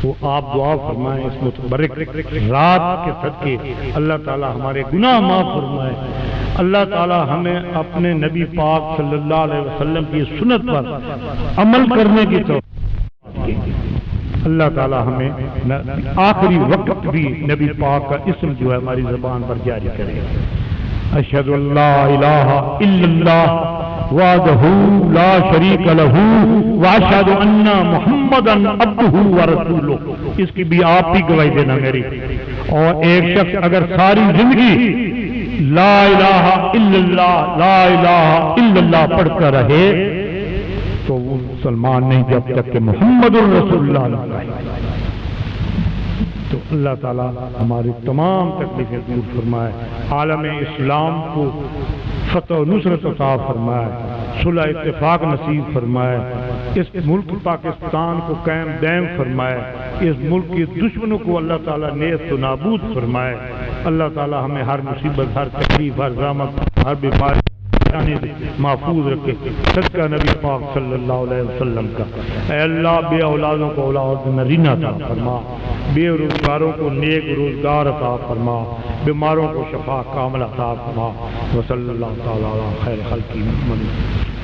تو آپ دعا فرمائیں اس متبرک رات کے صدقے اللہ تعالی ہمارے گناہ معاف فرمائے، اللہ تعالی ہمیں اپنے نبی پاک صلی اللہ علیہ وسلم کی سنت پر عمل کرنے کی توفیق، اللہ تعالی ہمیں آخری وقت بھی نبی پاک کا اسم جو ہے ہماری زبان پر جاری کرے۔ اشہد ان لا الہ الا اللہ وحدہ لا شریک لہ واشہد ان محمدا عبدہ ورسولہ، اس کی بھی آپ ہی گواہی دینا میری۔ اور ایک شخص اگر ساری زندگی لا الہ الا اللہ لا الہ الا اللہ پڑھتا رہے تو وہ مسلمان نہیں جب تک کہ محمد الرسول اللہ نہ کہے۔ تو اللہ تعالیٰ ہماری تمام تکلیفیں دور فرمائے، عالم اسلام کو فتح و نصرت عطا فرمائے، صلح اتفاق نصیب فرمائے، اس ملک پاکستان کو قائم دائم فرمائے، اس ملک کے دشمنوں کو اللہ تعالیٰ نیست و نابود فرمائے۔ اللہ تعالیٰ ہمیں ہر مصیبت، ہر تکلیف، ہر زحمت، ہر بیماری محفوظ رکھے، صدقہ نبی پاک صلی اللہ علیہ وسلم کا۔ اے اللہ بے اولادوں کو اولاد نرینہ عطا فرما، بے روزگاروں کو نیک روزگار عطا فرما، بیماروں کو شفا کامل عطا فرما۔ وصلی اللہ تعالی علی خیر خلق محمد۔